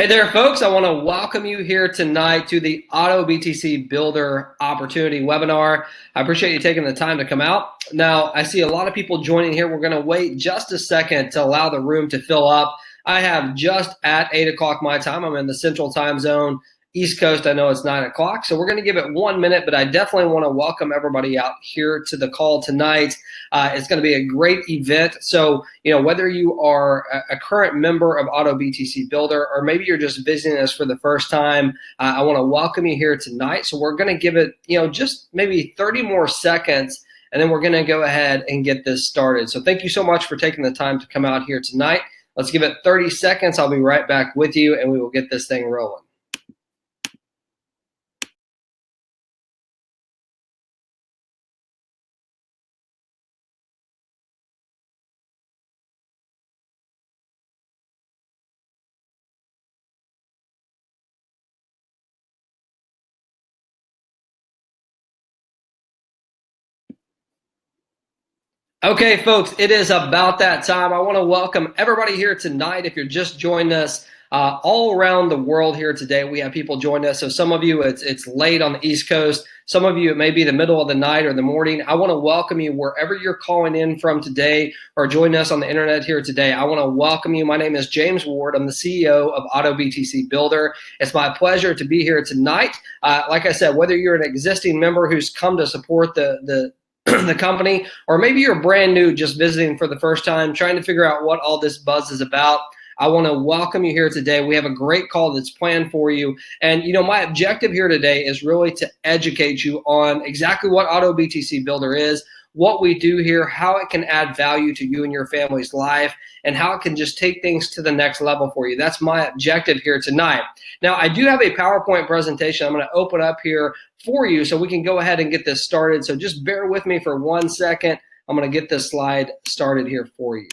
Hey there, folks. I want to welcome you here tonight to the Auto BTC Builder Opportunity webinar. I appreciate you taking the time to come out. Now, I see a lot of people joining here. We're going to wait just a second to allow the room to fill up. I have just at 8 o'clock my time. I'm in the Central Time Zone. East Coast, I know it's 9 o'clock, so we're going to give it 1 minute, but I definitely want to welcome everybody out here to the call tonight. It's going to be a great event. So, whether you are a current member of Auto BTC Builder or maybe you're just visiting us for the first time, I want to welcome you here tonight. So we're going to give it, just maybe 30 more seconds, and then we're going to go ahead and get this started. So thank you so much for taking the time to come out here tonight. Let's give it 30 seconds. I'll be right back with you, and we will get this thing rolling. Okay, folks, it is about that time. I want to welcome everybody here tonight. If you're just joining us all around the world here today, we have people joining us. So some of you, it's late on the East Coast. Some of you, it may be the middle of the night or the morning. I want to welcome you wherever you're calling in from today or joining us on the internet here today. I want to welcome you. My name is James Ward. I'm the CEO of Auto BTC Builder. It's my pleasure to be here tonight. Like I said, whether you're an existing member who's come to support the company, or maybe you're brand new, just visiting for the first time, trying to figure out what all this buzz is about, I want to welcome you here today. We have a great call that's planned for you. And, my objective here today is really to educate you on exactly what Auto BTC Builder is, what we do here, how it can add value to you and your family's life, and how it can just take things to the next level for you. That's my objective here tonight. Now, I do have a PowerPoint presentation I'm going to open up here for you so we can go ahead and get this started. So just bear with me for 1 second. I'm going to get this slide started here for you.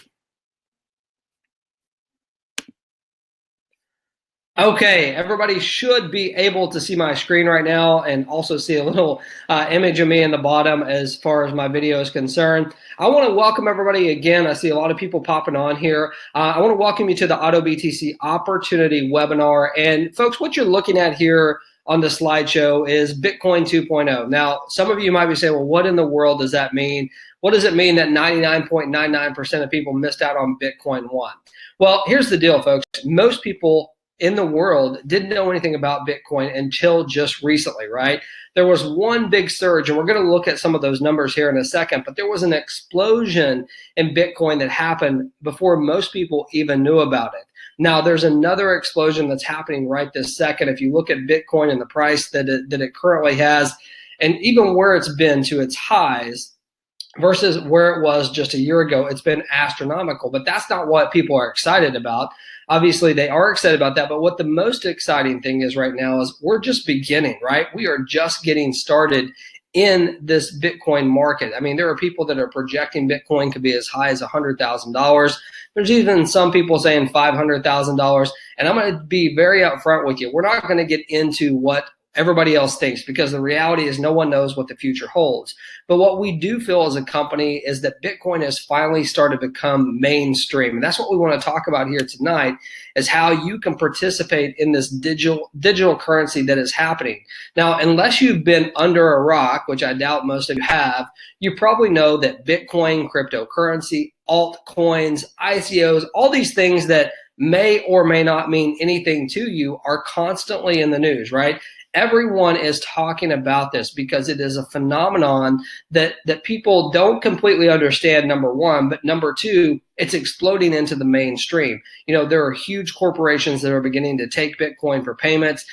Okay, everybody should be able to see my screen right now and also see a little image of me in the bottom as far as my video is concerned. I want to welcome everybody again. I see a lot of people popping on here. I want to welcome you to the Auto BTC Opportunity webinar. And folks, what you're looking at here on the slideshow is Bitcoin 2.0. Now, some of you might be saying, well, what in the world does that mean? What does it mean that 99.99% of people missed out on Bitcoin 1? Well, here's the deal, folks. Most people in the world didn't know anything about Bitcoin until just recently, right? There was one big surge, and we're going to look at some of those numbers here in a second, but there was an explosion in Bitcoin that happened before most people even knew about it. Now, there's another explosion that's happening right this second. If you look at Bitcoin and the price that it currently has, and even where it's been to its highs, versus where it was just a year ago, it's been astronomical. But that's not what people are excited about. Obviously, they are excited about that. But what the most exciting thing is right now is we're just beginning, right? We are just getting started in this Bitcoin market. I mean, there are people that are projecting Bitcoin could be as high as $100,000. There's even some people saying $500,000. And I'm going to be very upfront with you. We're not going to get into what everybody else thinks, because the reality is no one knows what the future holds. But what we do feel as a company is that Bitcoin has finally started to become mainstream. And that's what we want to talk about here tonight, is how you can participate in this digital currency that is happening. Now, unless you've been under a rock, which I doubt most of you have, you probably know that Bitcoin, cryptocurrency, altcoins, ICOs, all these things that may or may not mean anything to you are constantly in the news, right? Everyone is talking about this because it is a phenomenon that people don't completely understand, number one, but number two, it's exploding into the mainstream. There are huge corporations that are beginning to take Bitcoin for payments.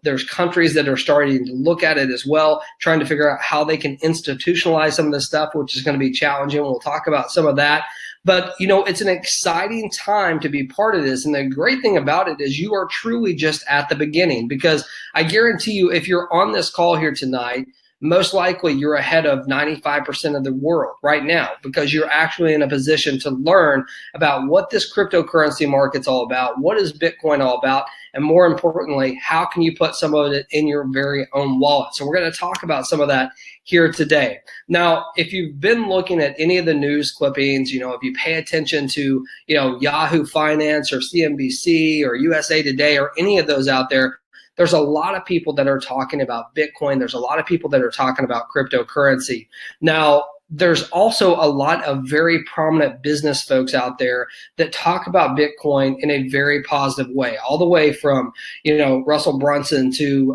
There's countries that are starting to look at it as well, trying to figure out how they can institutionalize some of this stuff, which is going to be challenging. We'll talk about some of that. But, it's an exciting time to be part of this. And the great thing about it is you are truly just at the beginning, because I guarantee you, if you're on this call here tonight, most likely you're ahead of 95% of the world right now, because you're actually in a position to learn about what this cryptocurrency market's all about, what is Bitcoin all about, And more importantly, how can you put some of it in your very own wallet? So we're going to talk about some of that here today. Now, if you've been looking at any of the news clippings, if you pay attention to, Yahoo Finance or CNBC or USA Today or any of those out there, there's a lot of people that are talking about Bitcoin. There's a lot of people that are talking about cryptocurrency. Now, there's also a lot of very prominent business folks out there that talk about Bitcoin in a very positive way, all the way from, Russell Brunson to,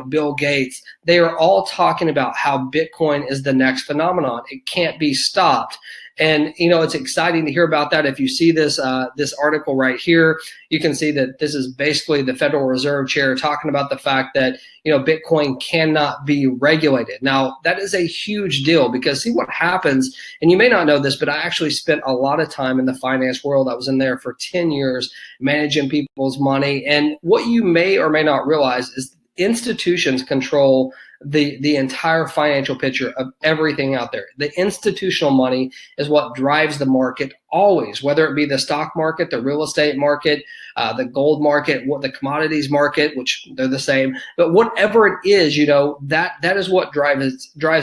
Bill Gates. They are all talking about how Bitcoin is the next phenomenon. It can't be stopped. And, it's exciting to hear about that. If you see this article right here, you can see that this is basically the Federal Reserve Chair talking about the fact that, Bitcoin cannot be regulated. Now, that is a huge deal because see what happens, and you may not know this, but I actually spent a lot of time in the finance world. I was in there for 10 years managing people's money. And what you may or may not realize is institutions control the entire financial picture of everything out there. The institutional money is what drives the market always, whether it be the stock market, the real estate market, the gold market, the commodities market, which they're the same. But whatever it is, that is what drives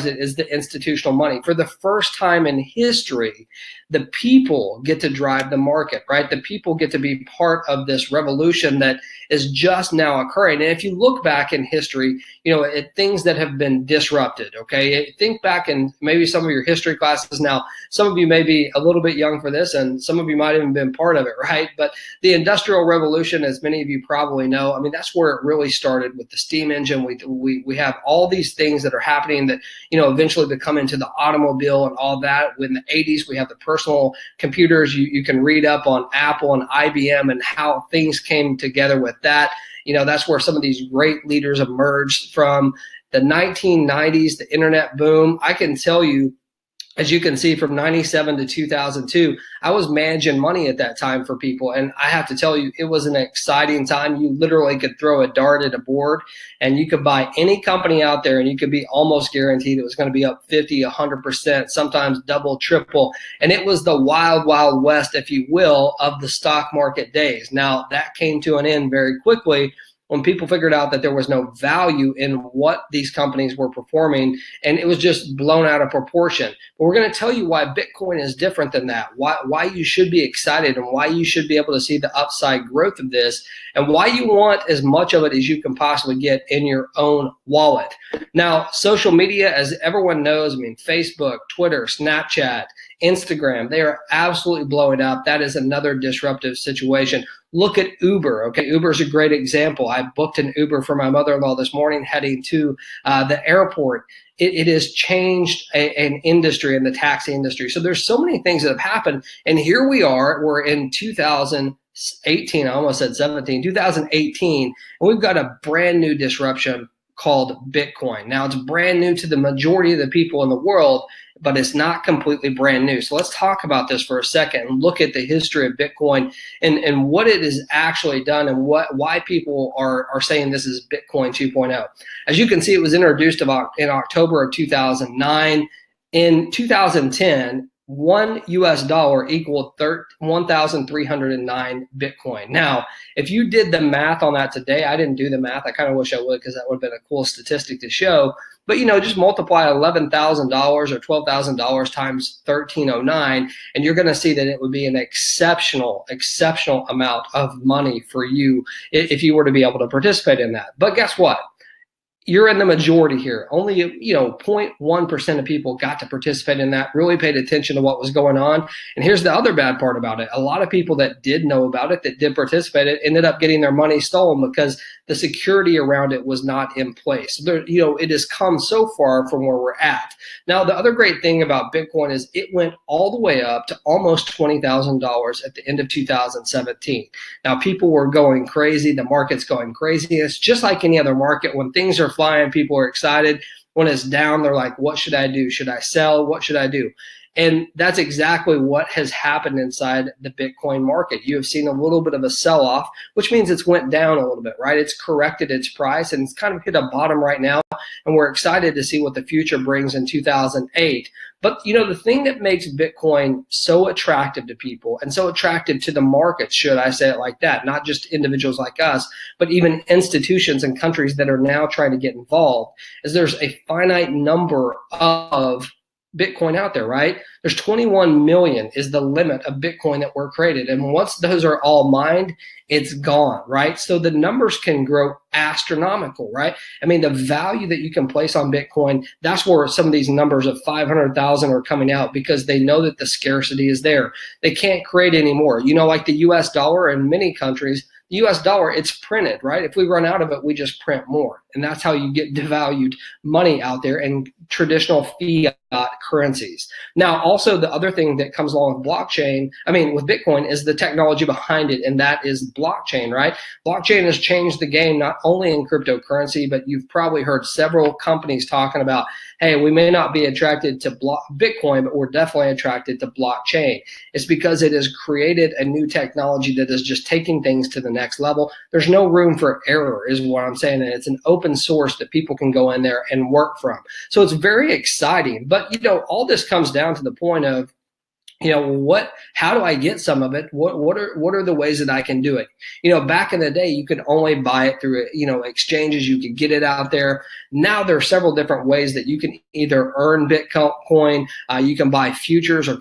it is the institutional money. For the first time in history, the people get to drive the market, right? The people get to be part of this revolution that is just now occurring. And if you look back in history, at things that have been disrupted, okay? Think back in maybe some of your history classes. Now, some of you may be a little bit young for this, and some of you might even been part of it, right? But the Industrial Revolution, as many of you probably know, that's where it really started with the steam engine. We have all these things that are happening that, eventually become into the automobile and all that. In the 80s, we have the personal computers. You can read up on Apple and IBM and how things came together with that. That's where some of these great leaders emerged from. The 1990s, the internet boom. I can tell you, as you can see, from 97 to 2002, I was managing money at that time for people. And I have to tell you, it was an exciting time. You literally could throw a dart at a board and you could buy any company out there and you could be almost guaranteed it was going to be up 50, 100%, sometimes double, triple. And it was the wild, wild west, if you will, of the stock market days. Now, that came to an end very quickly when people figured out that there was no value in what these companies were performing, and it was just blown out of proportion. But we're going to tell you why Bitcoin is different than that, why you should be excited and why you should be able to see the upside growth of this, and why you want as much of it as you can possibly get in your own wallet. Now, social media, as everyone knows, Facebook, Twitter, Snapchat, Instagram, they are absolutely blowing up. That is another disruptive situation. Look at Uber. Okay, Uber is a great example. I booked an Uber for my mother-in-law this morning heading to the airport. It has changed an industry in the taxi industry. So there's so many things that have happened. And here we are, we're in 2018, I almost said 17, 2018, and we've got a brand new disruption called Bitcoin. Now, it's brand new to the majority of the people in the world, but it's not completely brand new. So let's talk about this for a second and look at the history of Bitcoin and what it has actually done and why people are saying this is Bitcoin 2.0. As you can see, it was introduced in October of 2009. In 2010, $1 equaled 1,309 Bitcoin. Now, if you did the math on that today, I didn't do the math. I kind of wish I would because that would have been a cool statistic to show. But, just multiply $11,000 or $12,000 times 1,309, and you're going to see that it would be an exceptional amount of money for you if you were to be able to participate in that. But guess what? You're in the majority here. Only 0.1% of people got to participate in that, really paid attention to what was going on. And here's the other bad part about it. A lot of people that did know about it, that did participate, it ended up getting their money stolen because the security around it was not in place. There, it has come so far from where we're at. Now, the other great thing about Bitcoin is it went all the way up to almost $20,000 at the end of 2017. Now, people were going crazy. The market's going crazy. It's just like any other market. When things are flying, people are excited. When it's down, they're like, what should I do? Should I sell? What should I do? And that's exactly what has happened inside the Bitcoin market. You have seen a little bit of a sell-off, which means it's went down a little bit, right? It's corrected its price and it's kind of hit a bottom right now. And we're excited to see what the future brings in 2008. But the thing that makes Bitcoin so attractive to people and so attractive to the market, should I say it like that, not just individuals like us, but even institutions and countries that are now trying to get involved, is there's a finite number of Bitcoin out there, right? There's 21 million is the limit of Bitcoin that were created. And once those are all mined, it's gone, right? So the numbers can grow astronomical, right? I mean, the value that you can place on Bitcoin, that's where some of these numbers of 500,000 are coming out, because they know that the scarcity is there. They can't create anymore. Like the US dollar in many countries, the US dollar, it's printed, right? If we run out of it, we just print more. And that's how you get devalued money out there in traditional fiat currencies. Now, also the other thing that comes along with with Bitcoin, is the technology behind it, and that is blockchain, right? Blockchain has changed the game, not only in cryptocurrency, but you've probably heard several companies talking about, hey, we may not be attracted to Bitcoin, but we're definitely attracted to blockchain. It's because it has created a new technology that is just taking things to the next level. There's no room for error, is what I'm saying. And it's an open source that people can go in there and work from. So it's very exciting. But, all this comes down to the point of, how do I get some of it? What are the ways that I can do it? Back in the day, you could only buy it through, exchanges. You could get it out there. Now there are several different ways that you can either earn Bitcoin. You can buy futures or,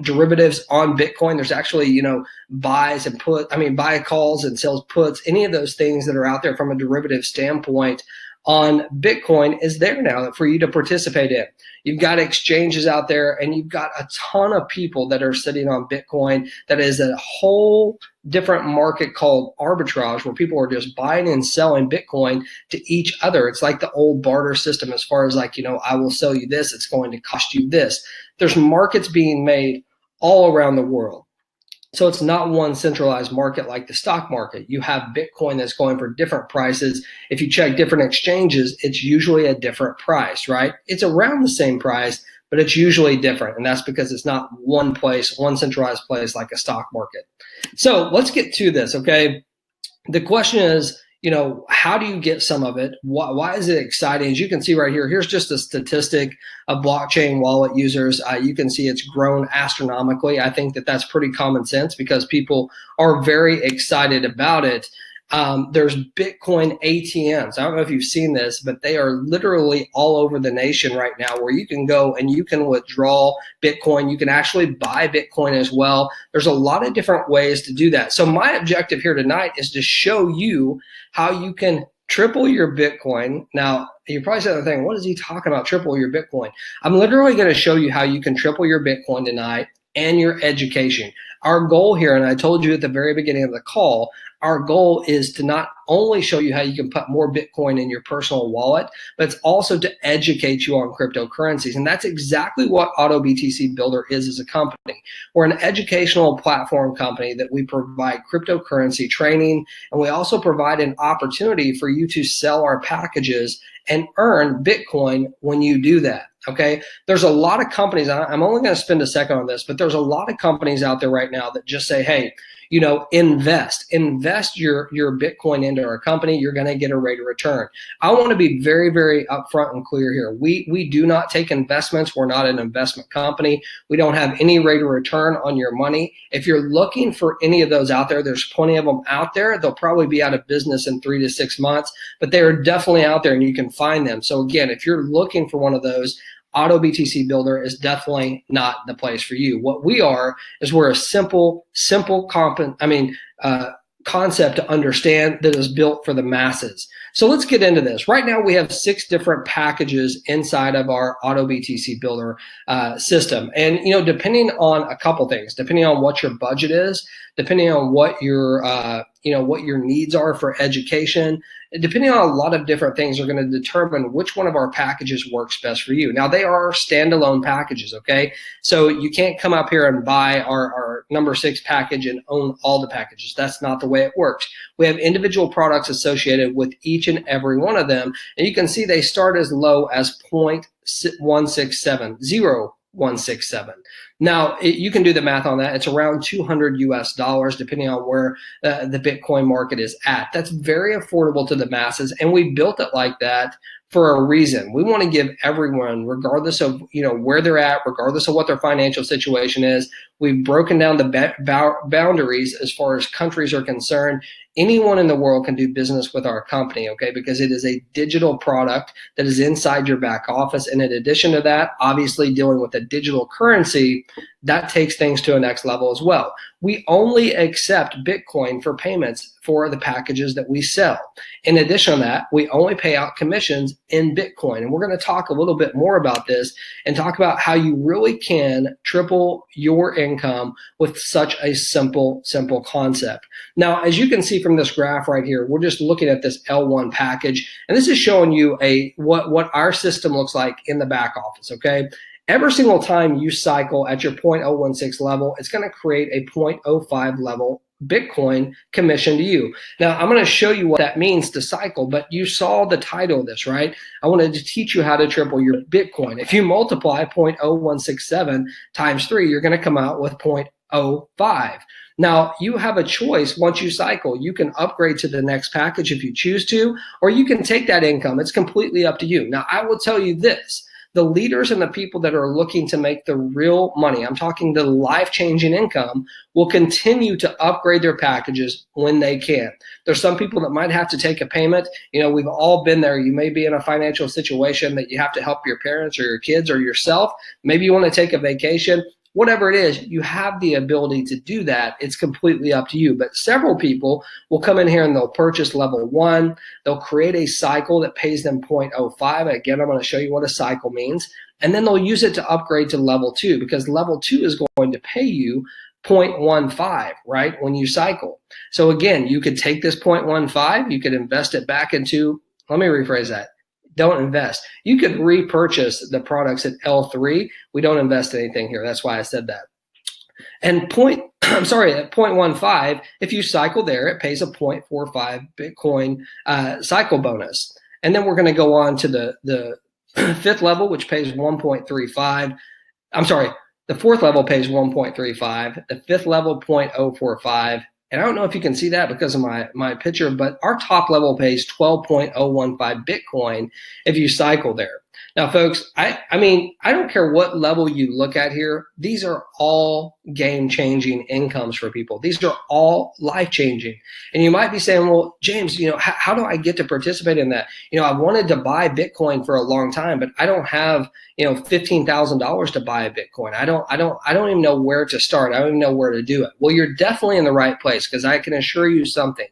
derivatives on Bitcoin. There's actually, buys and buy calls and sells puts, any of those things that are out there from a derivative standpoint on Bitcoin is there now for you to participate in. You've got exchanges out there, and you've got a ton of people that are sitting on Bitcoin. That is a whole different market called arbitrage, where people are just buying and selling Bitcoin to each other. It's like the old barter system, as far as I will sell you this, it's going to cost you this. There's markets being made all around the world. So it's not one centralized market like the stock market. You have Bitcoin that's going for different prices. If you check different exchanges, it's usually a different price, right? It's around the same price, but it's usually different. And that's because it's not one place, one centralized place like a stock market. So let's get to this, okay? The question is, how do you get some of it? Why is it exciting? As you can see right here, here's just a statistic of blockchain wallet users. You can see it's grown astronomically. I think that that's pretty common sense, because people are very excited about it. There's Bitcoin ATMs. I don't know if you've seen this, but they are literally all over the nation right now, where you can go and you can withdraw Bitcoin. You can actually buy Bitcoin as well. There's a lot of different ways to do that. So my objective here tonight is to show you how you can triple your Bitcoin. Now, you're probably saying, what is he talking about, triple your Bitcoin? I'm literally going to show you how you can triple your Bitcoin tonight and your education. Our goal here, and I told you at the very beginning of the call, our goal is to not only show you how you can put more Bitcoin in your personal wallet, but it's also to educate you on cryptocurrencies. And that's exactly what Auto BTC Builder is as a company. We're an educational platform company that we provide cryptocurrency training, and we also provide an opportunity for you to sell our packages and earn Bitcoin when you do that. Okay, there's a lot of companies, I'm only going to spend a second on this, but there's a lot of companies out there right now that just say, hey, invest your Bitcoin into our company. You're going to get a rate of return. I want to be very, very upfront and clear here. We do not take investments. We're not an investment company. We don't have any rate of return on your money. If you're looking for any of those out there, there's plenty of them out there. They'll probably be out of business in 3 to 6 months, but they are definitely out there and you can find them. So again, if you're looking for one of those, Auto BTC Builder is definitely not the place for you. What we are is we're a simple concept to understand that is built for the masses. So let's get into this. Right now we have 6 different packages inside of our Auto BTC Builder system. And depending on a couple things, depending on what your budget is, depending on what your what your needs are for education. Depending on a lot of different things are going to determine which one of our packages works best for you. Now, they are standalone packages, okay? So you can't come up here and buy our number 6 package and own all the packages. That's not the way it works. We have individual products associated with each and every one of them. And you can see they start as low as 0.167, 0.167. Now, you can do the math on that. It's around $200 US, depending on where the Bitcoin market is at. That's very affordable to the masses, and we built it like that for a reason. We want to give everyone, regardless of where they're at, regardless of what their financial situation is. We've broken down the boundaries as far as countries are concerned. Anyone in the world can do business with our company, okay? Because it is a digital product that is inside your back office. And in addition to that, obviously dealing with a digital currency, that takes things to a next level as well. We only accept Bitcoin for payments for the packages that we sell. In addition to that, we only pay out commissions in Bitcoin. And we're going to talk a little bit more about this and talk about how you really can triple your income with such a simple concept. Now, as you can see from this graph right here, we're just looking at this L1 package, and this is showing you what our system looks like in the back office, okay? Every single time you cycle at your 0.016 level, it's going to create a 0.05 level Bitcoin commission to you. Now, I'm going to show you what that means to cycle, but you saw the title of this, right? I wanted to teach you how to triple your Bitcoin. If you multiply 0.0167 times 3, you're going to come out with 0.05. Now, you have a choice once you cycle. You can upgrade to the next package if you choose to, or you can take that income. It's completely up to you. Now, I will tell you this. The leaders and the people that are looking to make the real money, I'm talking the life-changing income, will continue to upgrade their packages when they can. There's some people that might have to take a payment. We've all been there. You may be in a financial situation that you have to help your parents or your kids or yourself. Maybe you want to take a vacation. Whatever it is, you have the ability to do that. It's completely up to you. But several people will come in here and they'll purchase level 1. They'll create a cycle that pays them 0.05. Again, I'm going to show you what a cycle means. And then they'll use it to upgrade to level 2, because level 2 is going to pay you 0.15, right, when you cycle. So again, you could take this 0.15, you could invest it back into, let me rephrase that. Don't invest. You could repurchase the products at L3. We don't invest anything here. That's why I said that. And at 0.15, if you cycle there, it pays a 0.45 Bitcoin cycle bonus. And then we're going to go on to the fifth level, which pays 1.35. I'm sorry, the fourth level pays 1.35. The fifth level, 0.045. And I don't know if you can see that because of my picture, but our top level pays 12.015 Bitcoin if you cycle there. Now, folks, I don't care what level you look at here. These are all game-changing incomes for people. These are all life-changing. And you might be saying, well, James, how do I get to participate in that? I wanted to buy Bitcoin for a long time, but I don't have, $15,000 to buy a Bitcoin. I don't even know where to start. I don't even know where to do it. Well, you're definitely in the right place, because I can assure you something.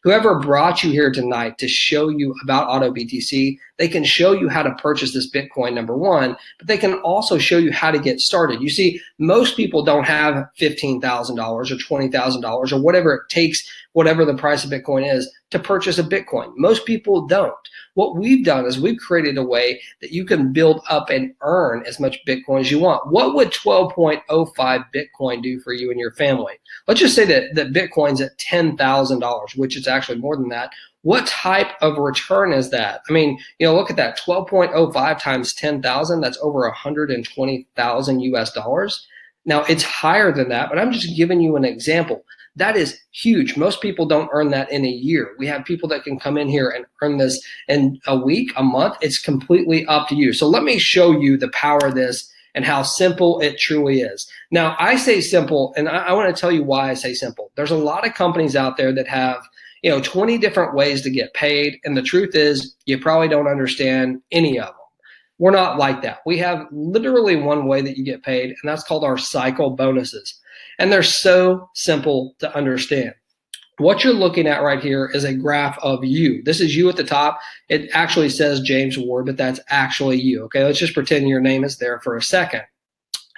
Whoever brought you here tonight to show you about Auto BTC, they can show you how to purchase this Bitcoin, number one, but they can also show you how to get started. You see, most people don't have $15,000 or $20,000 or whatever it takes, whatever the price of Bitcoin is, to purchase a Bitcoin. Most people don't. What we've done is we've created a way that you can build up and earn as much Bitcoin as you want. What would 12.05 Bitcoin do for you and your family? Let's just say that Bitcoin's at $10,000, which is actually more than that. What type of return is that? Look at that, 12.05 times 10,000, that's over 120,000 US dollars. Now, it's higher than that, but I'm just giving you an example. That is huge. Most people don't earn that in a year. We have people that can come in here and earn this in a week, a month. It's completely up to you. So let me show you the power of this and how simple it truly is. Now, I say simple, and I want to tell you why I say simple. There's a lot of companies out there that have 20 different ways to get paid, and the truth is you probably don't understand any of them. We're not like that. We have literally one way that you get paid, and that's called our cycle bonuses. And they're so simple to understand. What you're looking at right here is a graph of you. This is you at the top. It actually says James Ward, but that's actually you. Okay, let's just pretend your name is there for a second.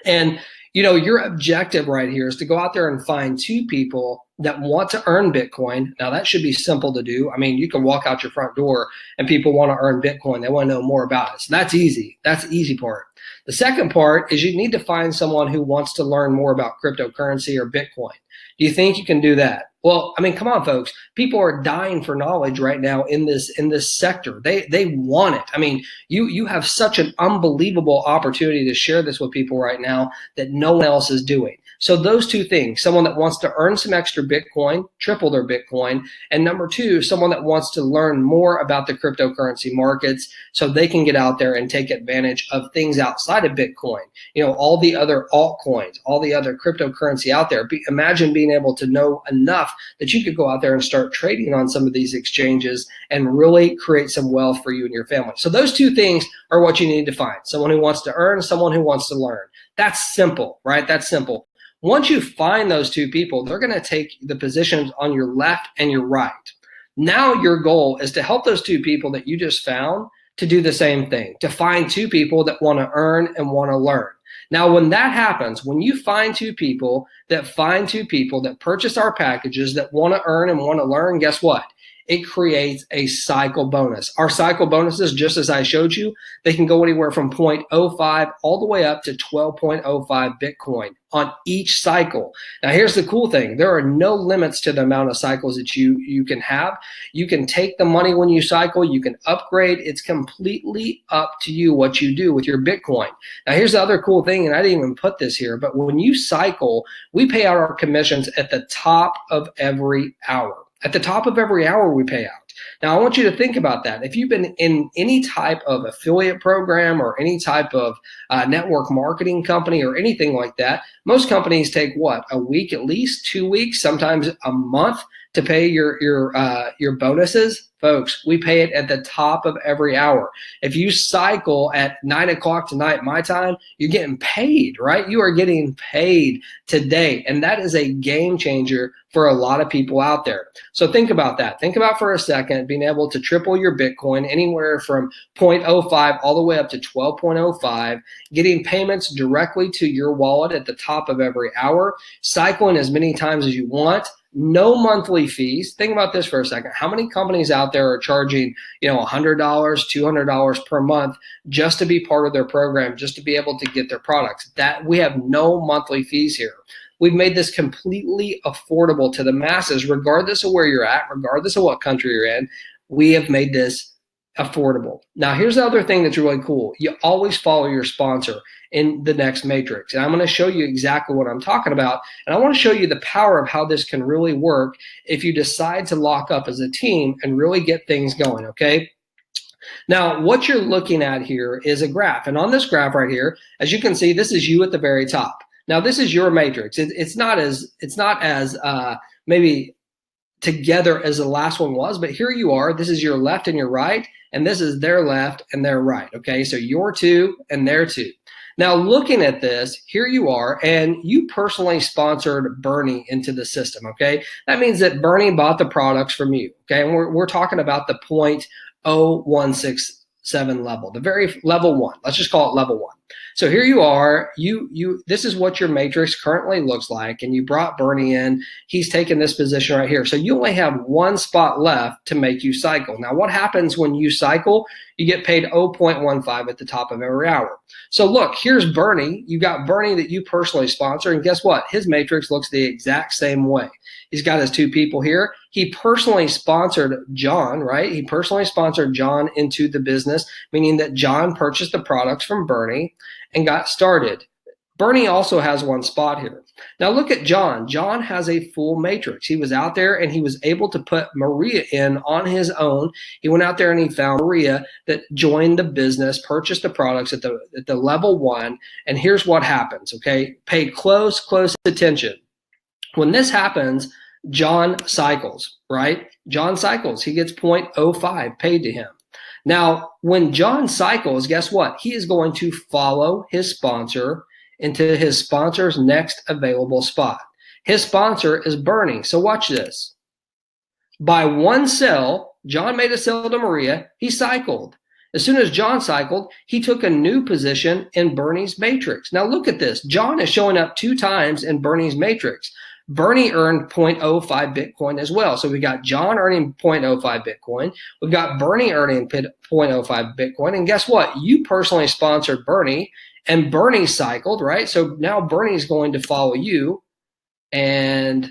And Your objective right here is to go out there and find two people that want to earn Bitcoin. Now, that should be simple to do. I mean, you can walk out your front door and people want to earn Bitcoin. They want to know more about it. So that's easy. That's the easy part. The second part is you need to find someone who wants to learn more about cryptocurrency or Bitcoin. Do you think you can do that? Well, I mean, come on, folks. People are dying for knowledge right now in this sector. They want it. I mean, you have such an unbelievable opportunity to share this with people right now that no one else is doing. So those two things, someone that wants to earn some extra Bitcoin, triple their Bitcoin, and number two, someone that wants to learn more about the cryptocurrency markets so they can get out there and take advantage of things outside of Bitcoin. All the other altcoins, all the other cryptocurrency out there. Imagine being able to know enough that you could go out there and start trading on some of these exchanges and really create some wealth for you and your family. So those two things are what you need to find. Someone who wants to earn, someone who wants to learn. That's simple, right? That's simple. Once you find those two people, they're going to take the positions on your left and your right. Now your goal is to help those two people that you just found to do the same thing, to find two people that want to earn and want to learn. Now, when that happens, when you find two people that purchase our packages that want to earn and want to learn, guess what? It creates a cycle bonus. Our cycle bonuses, just as I showed you, they can go anywhere from 0.05 all the way up to 12.05 Bitcoin on each cycle. Now, here's the cool thing. There are no limits to the amount of cycles that you can have. You can take the money when you cycle. You can upgrade. It's completely up to you what you do with your Bitcoin. Now, here's the other cool thing, and I didn't even put this here, but when you cycle, we pay out our commissions at the top of every hour. At the top of every hour, we pay out. Now, I want you to think about that. If you've been in any type of affiliate program or any type of network marketing company or anything like that, most companies take what? A week, at least 2 weeks, sometimes a month to pay your bonuses. Folks, we pay it at the top of every hour. If you cycle at 9 o'clock tonight, my time, you're getting paid, right? You are getting paid today. And that is a game changer for a lot of people out there. So think about that. Think about for a second being able to triple your Bitcoin anywhere from 0.05 all the way up to 12.05, getting payments directly to your wallet at the top of every hour, cycling as many times as you want. No monthly fees. Think about this for a second. How many companies out there are charging, $100, $200 per month just to be part of their program, just to be able to get their products? That we have no monthly fees here. We've made this completely affordable to the masses, regardless of where you're at, regardless of what country you're in. We have made this affordable. Now, here's the other thing that's really cool. You always follow your sponsor in the next matrix. And I'm going to show you exactly what I'm talking about. And I want to show you the power of how this can really work if you decide to lock up as a team and really get things going, okay? Now, what you're looking at here is a graph. And on this graph right here, as you can see, this is you at the very top. Now, this is your matrix. It's not as maybe together as the last one was, but here you are. This is your left and your right, and this is their left and their right, okay? So your two and their two. Now, looking at this, here you are, and you personally sponsored Bernie into the system, okay? That means that Bernie bought the products from you, okay? And we're talking about the 0.0167 level, the very level one. Let's just call it level one. So here you are, this is what your matrix currently looks like, and you brought Bernie in. He's taken this position right here. So you only have one spot left to make you cycle. Now, what happens when you cycle? You get paid 0.15 at the top of every hour. So look, here's Bernie. You got Bernie that you personally sponsor, and guess what? His matrix looks the exact same way. He's got his two people here. He personally sponsored John, right? He personally sponsored John into the business, meaning that John purchased the products from Bernie and got started. Bernie also has one spot here. Now look at John. John has a full matrix. He was out there and he was able to put Maria in on his own. He went out there and he found Maria that joined the business, purchased the products at the level one. And here's what happens, okay? Pay close attention. When this happens, John cycles, right? John cycles. He gets 0.05 paid to him. Now, when John cycles, guess what? He is going to follow his sponsor into his sponsor's next available spot. His sponsor is Bernie. So watch this. By one sell, John made a sell to Maria. He cycled. As soon as John cycled, he took a new position in Bernie's matrix. Now look at this. John is showing up 2 times in Bernie's matrix. Bernie earned 0.05 Bitcoin as well. So we got John earning 0.05 Bitcoin. We've got Bernie earning 0.05 Bitcoin. And guess what? You personally sponsored Bernie, and Bernie cycled, right? So now Bernie's going to follow you, and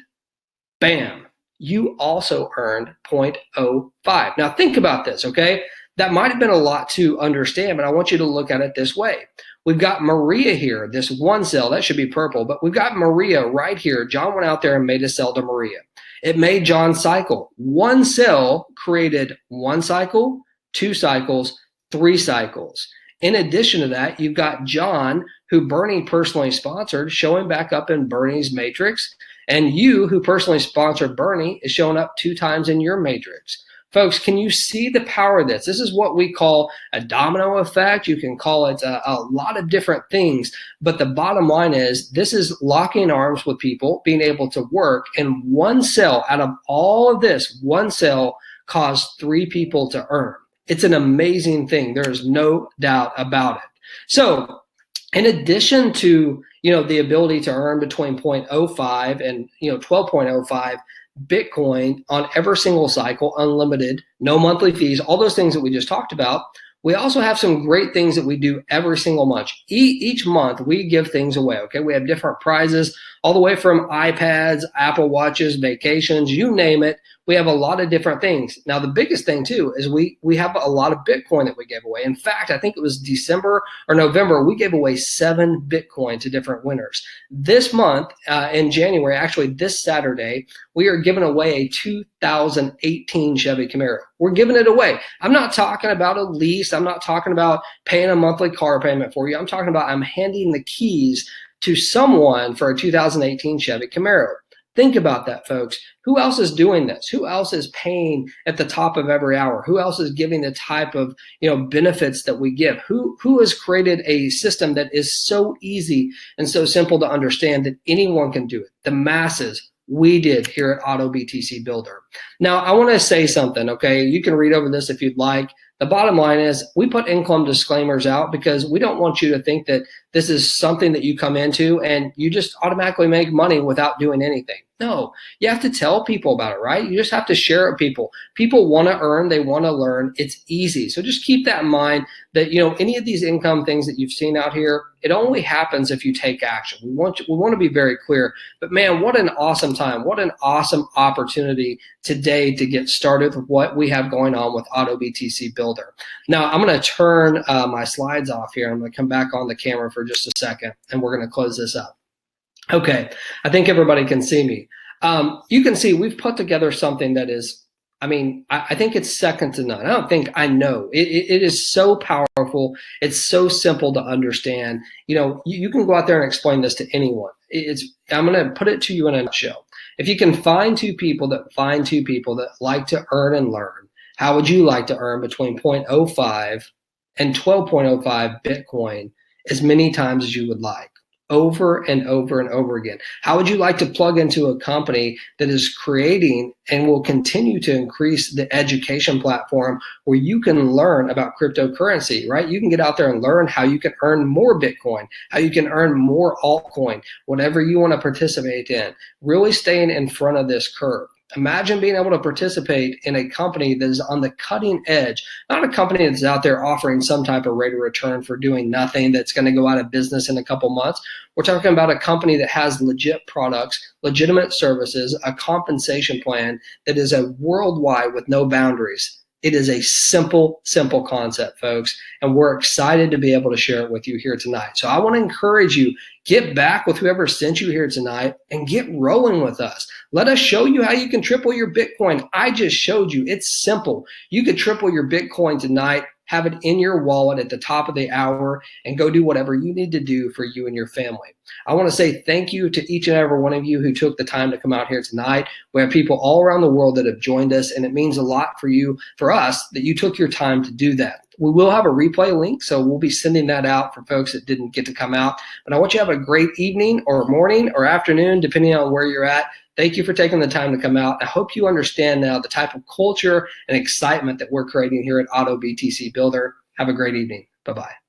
bam, you also earned 0.05. Now think about this, okay? That might have been a lot to understand, but I want you to look at it this way. We've got Maria here, this one cell, that should be purple, but we've got Maria right here. John went out there and made a cell to Maria. It made John cycle. One cell created 1 cycle, 2 cycles, 3 cycles. In addition to that, you've got John, who Bernie personally sponsored, showing back up in Bernie's matrix, and you, who personally sponsored Bernie, is showing up 2 times in your matrix. Folks, can you see the power of this? This is what we call a domino effect. You can call it a lot of different things, but the bottom line is this is locking arms with people, being able to work, and one cell out of all of this, one cell caused 3 people to earn. It's an amazing thing. There's no doubt about it. So in addition to, the ability to earn between 0.05 and, 12.05 Bitcoin on every single cycle, unlimited, no monthly fees, all those things that we just talked about, we also have some great things that we do every single month. Each month we give things away, okay? We have different prizes all the way from iPads, Apple Watches, vacations, you name it. We have a lot of different things. Now, the biggest thing too is we have a lot of Bitcoin that we gave away. In fact, I think it was December or November, we gave away 7 Bitcoin to different winners. This month, in January, actually this Saturday, we are giving away a 2018 Chevy Camaro. We're giving it away. I'm not talking about a lease. I'm not talking about paying a monthly car payment for you. I'm talking about I'm handing the keys to someone for a 2018 Chevy Camaro. Think about that, folks. Who else is doing this? Who else is paying at the top of every hour? Who else is giving the type of benefits that we give? Who has created a system that is so easy and so simple to understand that anyone can do it? The masses. We did here at Auto BTC Builder. Now, I want to say something, okay? You can read over this if you'd like. The bottom line is we put income disclaimers out because we don't want you to think that this is something that you come into and you just automatically make money without doing anything. No, you have to tell people about it, right? You just have to share it with people. People want to earn, they want to learn. It's easy. So just keep that in mind that, any of these income things that you've seen out here, it only happens if you take action. We want to be very clear, but man, what an awesome time. What an awesome opportunity today to get started with what we have going on with Auto BTC Builder. Now, I'm going to turn my slides off here. I'm going to come back on the camera for just a second, and we're going to close this up. Okay, I think everybody can see me. You can see we've put together something that is, I think it's second to none. I know. It is so powerful. It's so simple to understand. You can go out there and explain this to anyone. I'm going to put it to you in a nutshell. If you can find 2 people that like to earn and learn, how would you like to earn between 0.05 and 12.05 Bitcoin as many times as you would like? Over and over and over again. How would you like to plug into a company that is creating and will continue to increase the education platform where you can learn about cryptocurrency, right? You can get out there and learn how you can earn more Bitcoin, how you can earn more altcoin, whatever you want to participate in. Really staying in front of this curve. Imagine being able to participate in a company that is on the cutting edge, not a company that's out there offering some type of rate of return for doing nothing that's going to go out of business in a couple months. We're talking about a company that has legit products, legitimate services, a compensation plan that is a worldwide with no boundaries. It is a simple concept, folks, and we're excited to be able to share it with you here tonight. So I want to encourage you, get back with whoever sent you here tonight and get rolling with us. Let us show you how you can triple your Bitcoin. I just showed you. It's simple. You could triple your Bitcoin tonight, have it in your wallet at the top of the hour, and go do whatever you need to do for you and your family. I want to say thank you to each and every one of you who took the time to come out here tonight. We have people all around the world that have joined us, and it means a lot for us, that you took your time to do that. We will have a replay link, so we'll be sending that out for folks that didn't get to come out. But I want you to have a great evening or morning or afternoon, depending on where you're at. Thank you for taking the time to come out. I hope you understand now the type of culture and excitement that we're creating here at Auto BTC Builder. Have a great evening. Bye-bye.